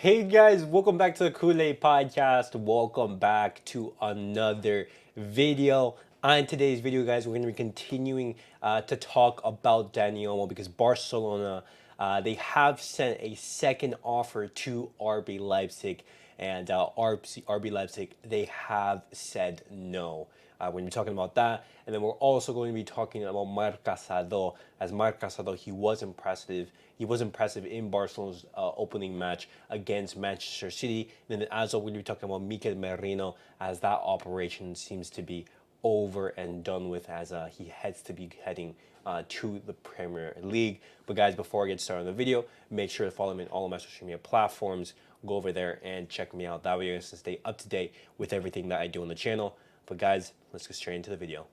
Hey guys, welcome back to the CulePodcast. Welcome back to another video. On today's video, guys, we're going to be continuing to talk about Dani Olmo because Barcelona they have sent a second offer to RB Leipzig, and RB Leipzig they have said no. We're going to be talking about that, and then we're also going to be talking about Marc Casado. As Marc Casado, he was impressive. He was impressive in Barcelona's opening match against Manchester City. And then as well, we're going to be talking about Mikel Merino, as that operation seems to be over and done with, as he heads to be heading to the Premier League. But guys, before I get started on the video, make sure to follow me on all of my social media platforms. Go over there and check me out. That way you guys can stay up to date with everything that I do on the channel. But guys, let's get straight into the video.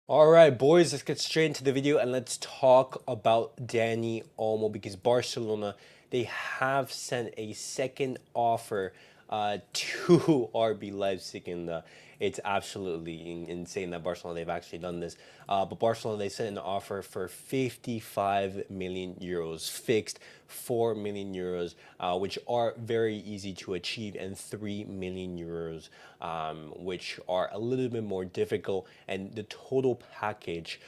All right, boys, let's get straight into the video and let's talk about Dani Olmo because Barcelona, they have sent a second offer to RB Leipzig, and it's absolutely insane that Barcelona, they've actually done this. But Barcelona, they sent an offer for 55 million euros fixed, 4 million euros, which are very easy to achieve, and 3 million euros, which are a little bit more difficult. And the total package,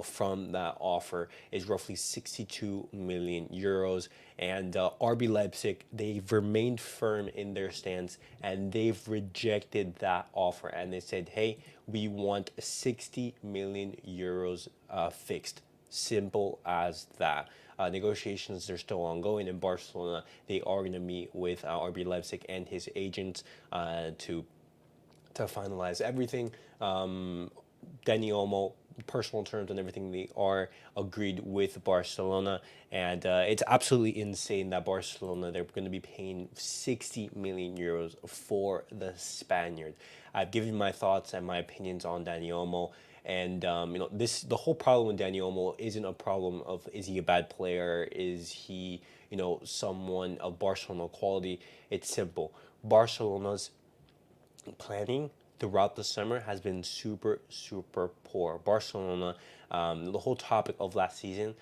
from that offer is roughly 62 million euros. And RB Leipzig, they've remained firm in their stance and they've rejected that offer. And they said, hey, we want 60 million euros fixed. Simple as that. Negotiations are still ongoing in Barcelona. They are going to meet with RB Leipzig and his agents to finalize everything. Dani Olmo, personal terms and everything, they are agreed with Barcelona, and it's absolutely insane that Barcelona, they're going to be paying 60 million euros for the Spaniard. I've given my thoughts and my opinions on Dani Olmo, and the whole problem with Dani Olmo isn't a problem of is he a bad player, is he someone of Barcelona quality. It's simple. Barcelona's planning throughout the summer has been super, super poor. Barcelona, the whole topic of last season,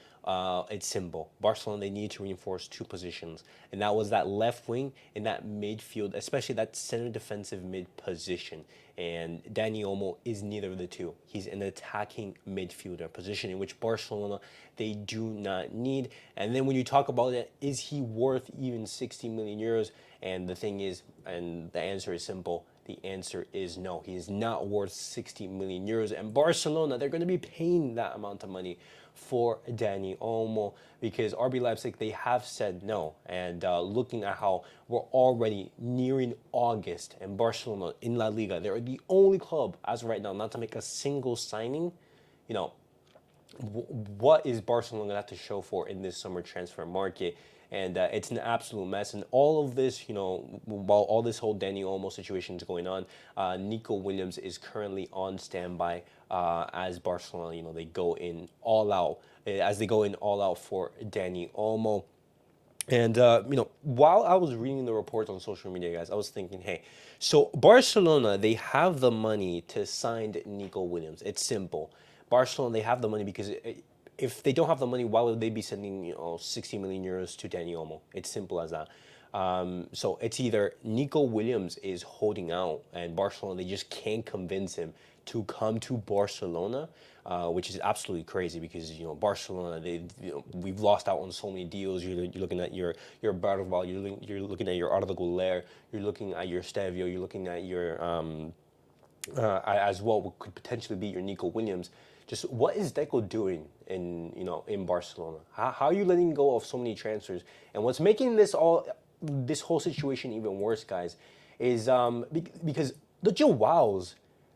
it's simple. Barcelona, they need to reinforce two positions, and that was that left wing and that midfield, especially that center defensive mid position. And Dani Olmo is neither of the two. He's an attacking midfielder, position in which Barcelona, they do not need. And then when you talk about it, is he worth even 60 million euros? And the thing is, and the answer is simple, the answer is no. He is not worth 60 million euros. And Barcelona, they're going to be paying that amount of money for Dani Olmo because RB Leipzig, they have said no. And looking at how we're already nearing August, and Barcelona in La Liga, they're the only club as of right now not to make a single signing. What is Barcelona going to have to show for in this summer transfer market? And it's an absolute mess. And all of this, while all this whole Dani Olmo situation is going on, Nico Williams is currently on standby as Barcelona, they go in all out, for Dani Olmo. And while I was reading the reports on social media, guys, I was thinking, hey, so Barcelona, they have the money to sign Nico Williams. It's simple. Barcelona, they have the money because if they don't have the money, why would they be sending 60 million euros to Dani Olmo? It's simple as that. So it's either Nico Williams is holding out and Barcelona, they just can't convince him to come to Barcelona, which is absolutely crazy because Barcelona, we've lost out on so many deals. You're looking at your Barval, you're looking at your Arda Güler, you're looking at your Stevio, you're looking at your as well what could potentially be your Nico Williams. Just what is Deco doing in Barcelona? How are you letting go of so many transfers? And what's making this whole situation even worse, guys, is because the Joaos,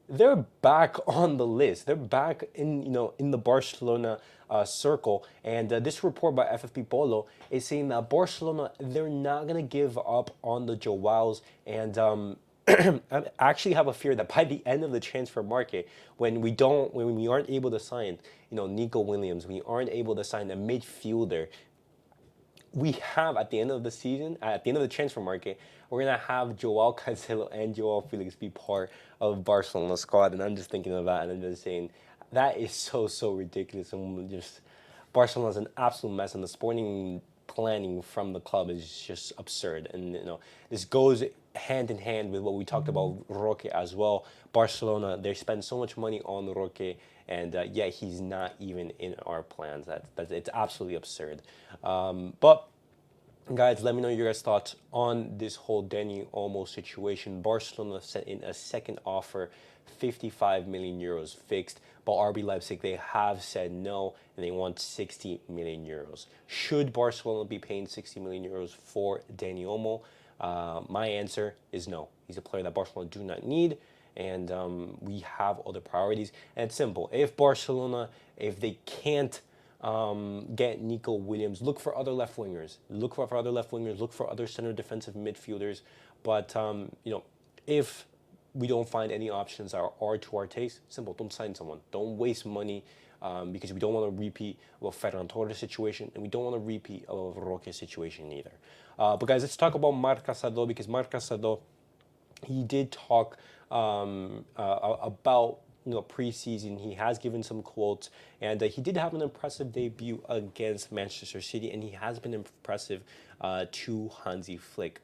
they're back on the list. They're back in the Barcelona circle. And this report by FFP Polo is saying that Barcelona, they're not gonna give up on the Joaos. And I actually have a fear that by the end of the transfer market, when we aren't able to sign, Nico Williams, we aren't able to sign a midfielder, we have at the end of the season, at the end of the transfer market, we're gonna have Joao Cancelo and Joao Felix be part of Barcelona's squad, and I'm just thinking of that, and I'm just saying that is so ridiculous, and just Barcelona's an absolute mess, and the sporting planning from the club is just absurd, and this goes hand in hand with what we talked about Roque as well. Barcelona, they spend so much money on Roque, and yet he's not even in our plans. That's it's absolutely absurd. But guys, let me know your guys' thoughts on this whole Dani Olmo situation. Barcelona sent in a second offer, 55 million euros fixed, but RB Leipzig, they have said no, and they want 60 million euros. Should Barcelona be paying 60 million euros for Dani Olmo? My answer is no. He's a player that Barcelona do not need, and we have other priorities. And it's simple. If Barcelona, if they can't get Nico Williams, look for other left wingers. Look for other left wingers. Look for other center defensive midfielders. But if we don't find any options that are to our taste, simple. Don't sign someone. Don't waste money. Because we don't want to repeat Ferran Torres' situation, and we don't want to repeat of Roque's situation either. But guys, let's talk about Marc Casado, because Marc Casado, he did talk about preseason. He has given some quotes, and he did have an impressive debut against Manchester City, and he has been impressive to Hansi Flick.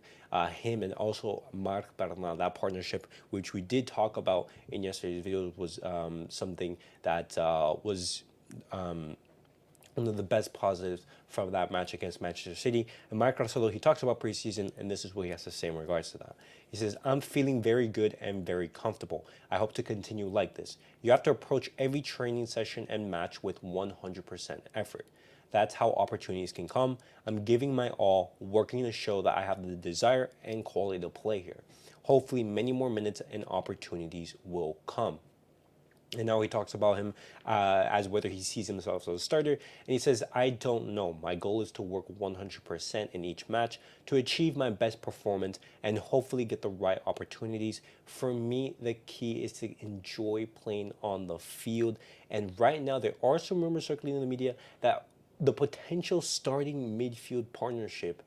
Him and also Marc Bernal, that partnership, which we did talk about in yesterday's video, was something that was one of the best positives from that match against Manchester City. And Marc Casado, he talks about preseason, and this is what he has to say in regards to that. He says, "I'm feeling very good and very comfortable. I hope to continue like this. You have to approach every training session and match with 100% effort. That's how opportunities can come. I'm giving my all, working to show that I have the desire and quality to play here. Hopefully many more minutes and opportunities will come." And now he talks about him as whether he sees himself as a starter. And he says, "I don't know. My goal is to work 100% in each match to achieve my best performance and hopefully get the right opportunities. For me, the key is to enjoy playing on the field." And right now, there are some rumors circulating in the media that the potential starting midfield partnership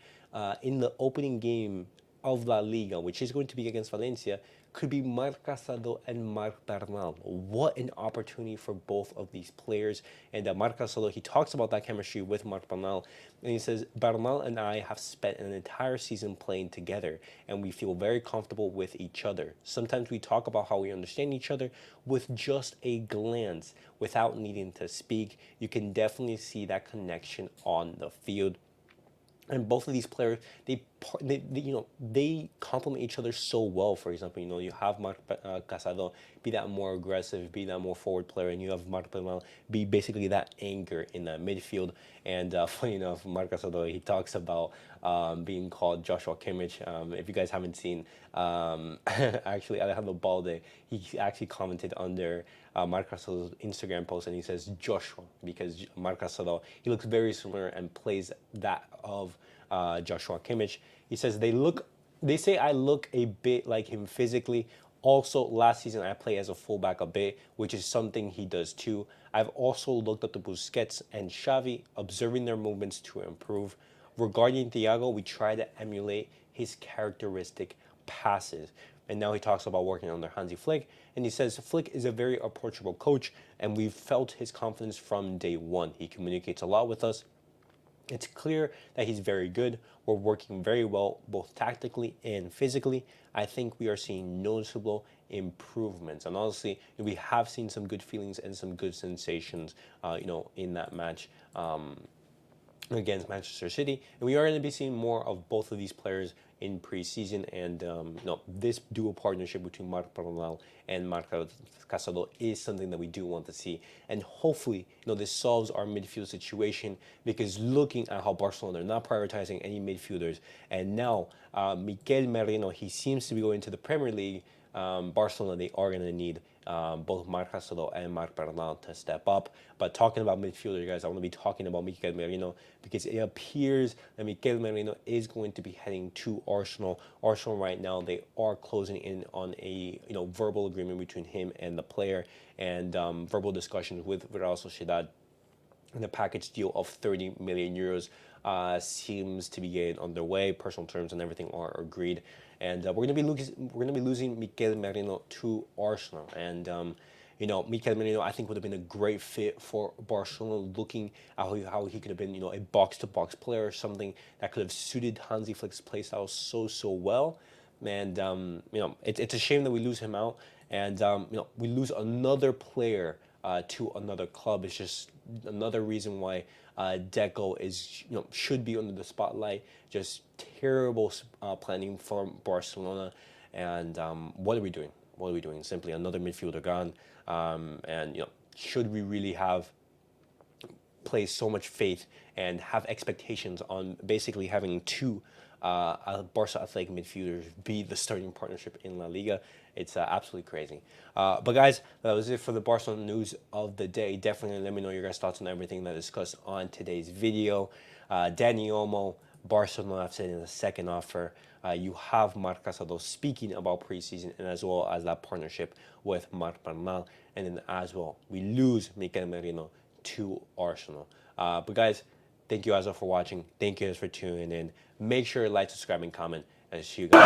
in the opening game of La Liga, which is going to be against Valencia, could be Marc Casado and Marc Bernal. What an opportunity for both of these players. And Marc Casado, he talks about that chemistry with Marc Bernal, and he says, "Bernal and I have spent an entire season playing together, and we feel very comfortable with each other. Sometimes we talk about how we understand each other with just a glance, without needing to speak. You can definitely see that connection on the field." And both of these players, they complement each other so well. For example, you have Marc Casado be that more aggressive, be that more forward player, and you have Marc Bernal be basically that anchor in that midfield. And funny enough, Marc Casado, he talks about being called Joshua Kimmich. If you guys haven't seen, actually Alejandro Balde, he actually commented under Marc Casado's Instagram post, and he says Joshua, because Marc Casado, he looks very similar and plays that of Joshua Kimmich. He says, they say I look a bit like him physically. Also, last season I played as a fullback a bit, which is something he does too. I've also looked up to Busquets and Xavi, observing their movements to improve. Regarding Thiago, we try to emulate his characteristic passes." And now he talks about working under Hansi Flick, and he says Flick is a very approachable coach, and we've felt his confidence from day one. He communicates a lot with us. It's clear that he's very good. We're working very well, both tactically and physically. I think we are seeing noticeable improvements. And honestly, we have seen some good feelings and some good sensations, in that match against Manchester City. And we are going to be seeing more of both of these players in preseason. And this dual partnership between Marc Bernal and Marc Casado is something that we do want to see. And hopefully, this solves our midfield situation, because looking at how Barcelona are not prioritizing any midfielders, and now Mikel Merino, he seems to be going to the Premier League. Barcelona, they are going to need both Marc Casado and Marc Bernal to step up. But talking about midfielder, guys, I want to be talking about Mikel Merino, because it appears that Mikel Merino is going to be heading to Arsenal. Arsenal right now, they are closing in on a verbal agreement between him and the player, and verbal discussions with Real Sociedad. and a package deal of 30 million euros seems to be getting underway. Personal terms and everything are agreed, and we're gonna be losing Mikel Merino to Arsenal. And Mikel Merino, I think, would have been a great fit for Barcelona, looking at how he could have been, a box-to-box player, something that could have suited Hansi Flick's playstyle so well. And it's a shame that we lose him out, and we lose another player to another club. It's just another reason why Deco is should be under the spotlight. Just terrible planning from Barcelona, and what are we doing? What are we doing? Simply another midfielder gone, and should we really have placed so much faith and have expectations on basically having two Barca Athletic midfielders be the starting partnership in La Liga? It's absolutely crazy. But guys, that was it for the Barcelona news of the day. Definitely let me know your guys' thoughts on everything that I discussed on today's video. Dani Olmo, Barcelona have sent in a second offer. You have Marc Casado speaking about preseason, and as well as that partnership with Marc Bernal. And then as well, we lose Mikel Merino to Arsenal. But guys, thank you guys all for watching. Thank you guys for tuning in. Make sure to like, subscribe, and comment. And see you guys.